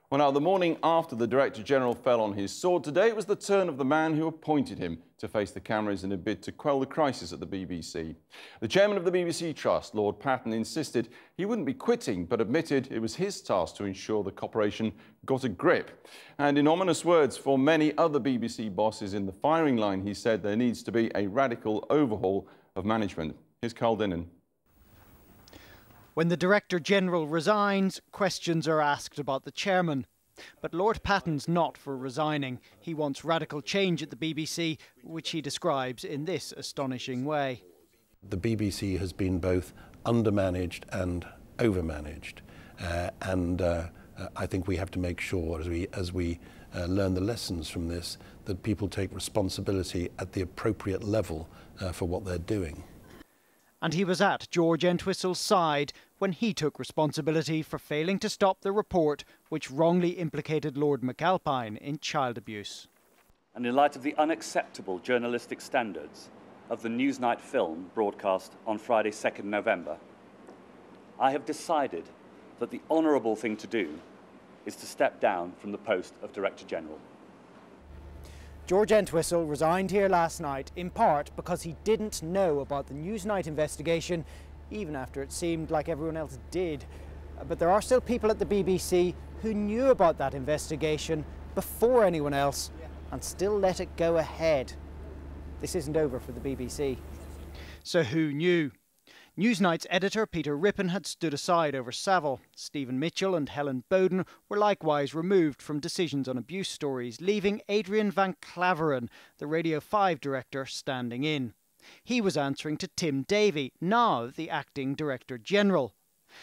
Well, now, the morning after the Director General fell on his sword, today it was the turn of the man who appointed him to face the cameras in a bid to quell the crisis at the BBC. The chairman of the BBC Trust, Lord Patten, insisted he wouldn't be quitting, but admitted it was his task to ensure the corporation got a grip. And in ominous words for many other BBC bosses in the firing line, he said there needs to be a radical overhaul of management. Here's Carl Dinnan. When the Director General resigns, questions are asked about the chairman. But Lord Patten's not for resigning. He wants radical change at the BBC, which he describes in this astonishing way. The BBC has been both undermanaged and overmanaged. I think we have to make sure, as we learn the lessons from this, that people take responsibility at the appropriate level for what they're doing. And he was at George Entwistle's side when he took responsibility for failing to stop the report which wrongly implicated Lord McAlpine in child abuse. And in light of the unacceptable journalistic standards of the Newsnight film broadcast on Friday 2nd November, I have decided that the honourable thing to do is to step down from the post of Director General. George Entwistle resigned here last night in part because he didn't know about the Newsnight investigation, even after it seemed like everyone else did. But there are still people at the BBC who knew about that investigation before anyone else and still let it go ahead. This isn't over for the BBC. So who knew? Newsnight's editor Peter Rippon had stood aside over Savile. Stephen Mitchell and Helen Bowden were likewise removed from decisions on abuse stories, leaving Adrian Van Claveren, the Radio 5 director, standing in. He was answering to Tim Davie, now the acting Director General.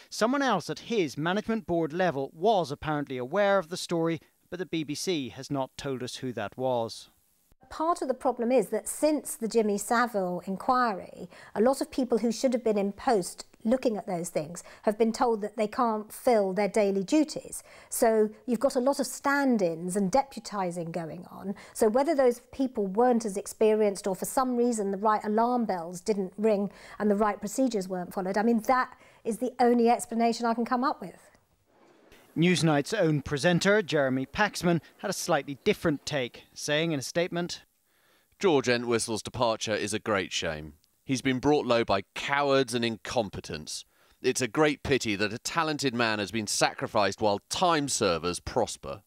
Someone else at his management board level was apparently aware of the story, but the BBC has not told us who that was. Part of the problem is that since the Jimmy Savile inquiry, a lot of people who should have been in post looking at those things have been told that they can't fill their daily duties. So you've got a lot of stand-ins and deputising going on. So whether those people weren't as experienced or for some reason the right alarm bells didn't ring and the right procedures weren't followed, I mean, that is the only explanation I can come up with. Newsnight's own presenter, Jeremy Paxman, had a slightly different take, saying in a statement, "George Entwistle's departure is a great shame. He's been brought low by cowards and incompetence. It's a great pity that a talented man has been sacrificed while time servers prosper."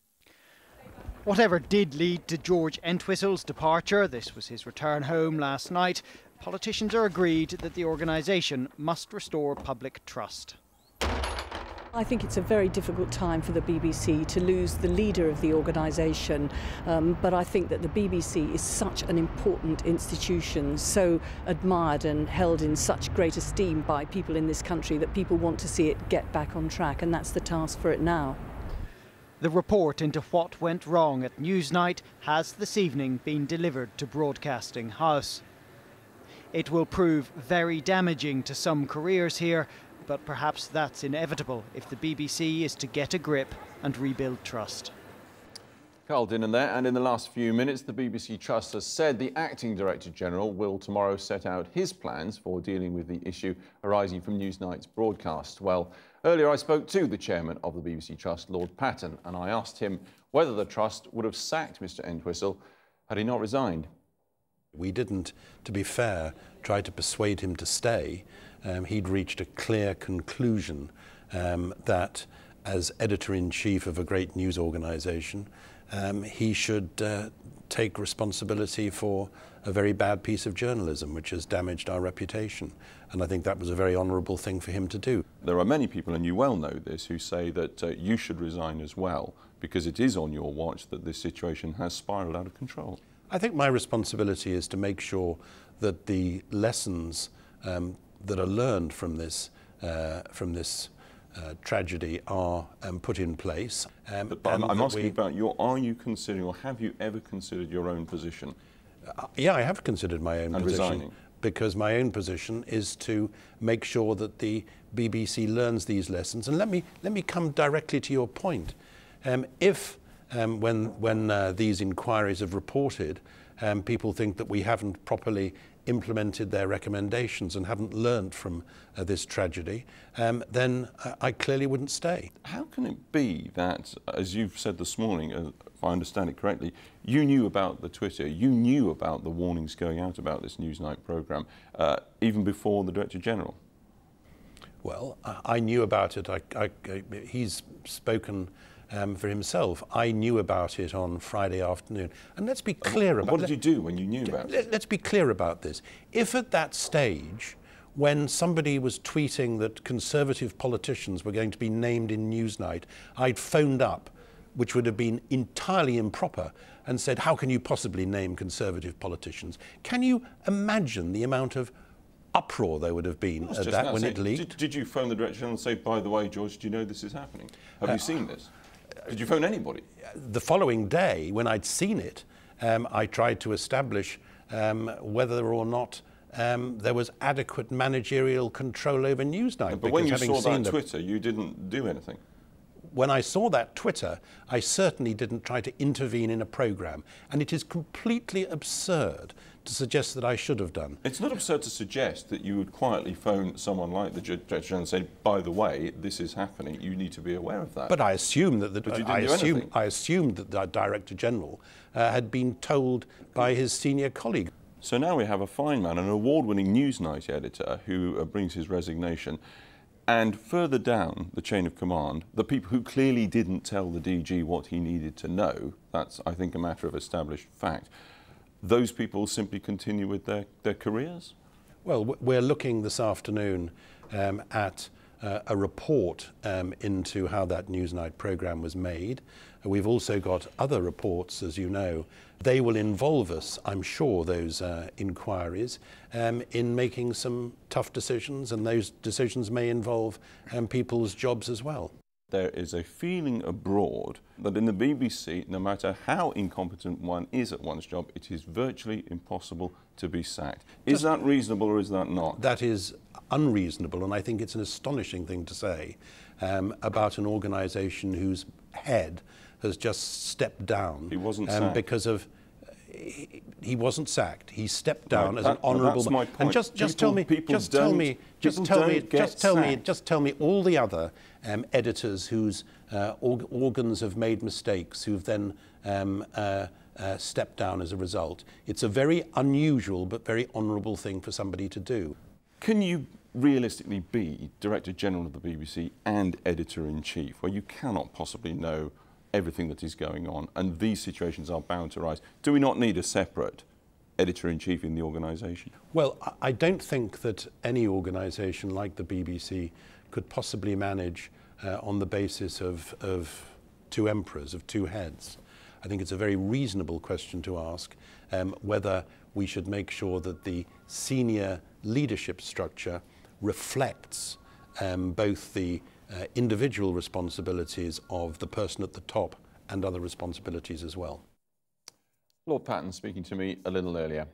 Whatever did lead to George Entwistle's departure, this was his return home last night, politicians are agreed that the organisation must restore public trust. I think it's a very difficult time for the BBC to lose the leader of the organisation, but I think that the BBC is such an important institution, so admired and held in such great esteem by people in this country that people want to see it get back on track, and that's the task for it now. The report into what went wrong at Newsnight has this evening been delivered to Broadcasting House. It will prove very damaging to some careers here, but perhaps that's inevitable if the BBC is to get a grip and rebuild trust. Carl Dinnan there, and in the last few minutes the BBC Trust has said the Acting Director General will tomorrow set out his plans for dealing with the issue arising from Newsnight's broadcast. Well, earlier I spoke to the chairman of the BBC Trust, Lord Patten, and I asked him whether the Trust would have sacked Mr Entwistle had he not resigned. We didn't, to be fair, try to persuade him to stay. He'd reached a clear conclusion that as editor-in-chief of a great news organisation, he should take responsibility for a very bad piece of journalism which has damaged our reputation. And I think that was a very honourable thing for him to do. There are many people, and you well know this, who say that you should resign as well, because it is on your watch that this situation has spiralled out of control. I think my responsibility is to make sure that the lessons that are learned from this tragedy are put in place. But I'm asking about are you considering, or have you ever considered your own position? Yeah, I have considered my own position. Resigning? Because my own position is to make sure that the BBC learns these lessons. And let me come directly to your point. When these inquiries have reported, people think that we haven't properly implemented their recommendations and haven't learnt from this tragedy, then I clearly wouldn't stay. How can it be that, as you've said this morning, if I understand it correctly, you knew about the Twitter, you knew about the warnings going out about this Newsnight programme, even before the Director General? Well, I knew about it. He's spoken for himself. I knew about it on Friday afternoon. And let's be clear about it. What did you do when you knew about it? Let's be clear about this. If at that stage, when somebody was tweeting that Conservative politicians were going to be named in Newsnight, I'd phoned up, which would have been entirely improper, and said, how can you possibly name Conservative politicians? Can you imagine the amount of uproar there would have been at that when it leaked? Did you phone the Director General and say, by the way, George, do you know this is happening? Have you seen this? Did you phone anybody? The following day, when I'd seen it, I tried to establish whether or not there was adequate managerial control over Newsnight. But when you saw that Twitter, you didn't do anything. When I saw that Twitter, I certainly didn't try to intervene in a programme. And it is completely absurd to suggest that I should have done. It's not absurd to suggest that you would quietly phone someone like the Director General and say, by the way, this is happening, you need to be aware of that. But I assume that I assumed that the Director General had been told by his senior colleague. So now we have a fine man, an award-winning Newsnight editor who brings his resignation. And further down the chain of command, the people who clearly didn't tell the DG what he needed to know, that's, I think, a matter of established fact, those people simply continue with their careers? Well, we're looking this afternoon at a report into how that Newsnight programme was made. We've also got other reports, as you know. They will involve us, I'm sure, those inquiries, in making some tough decisions, and those decisions may involve people's jobs as well. There is a feeling abroad that in the BBC, no matter how incompetent one is at one's job, it is virtually impossible to be sacked. Is that reasonable or is that not? That is unreasonable, and I think it's an astonishing thing to say about an organisation whose head has just stepped down. He wasn't sacked. Because of he wasn't sacked. He stepped down as an honourable. That's my point. And just tell me all the other editors whose organs have made mistakes, who've then stepped down as a result. It's a very unusual but very honourable thing for somebody to do. Can you realistically be Director General of the BBC and Editor-in-Chief, where you cannot possibly know everything that is going on, and these situations are bound to arise? Do we not need a separate Editor-in-Chief in the organisation? Well, I don't think that any organisation like the BBC could possibly manage on the basis of two emperors, of two heads. I think it's a very reasonable question to ask whether we should make sure that the senior leadership structure reflects both the individual responsibilities of the person at the top and other responsibilities as well. Lord Patten speaking to me a little earlier.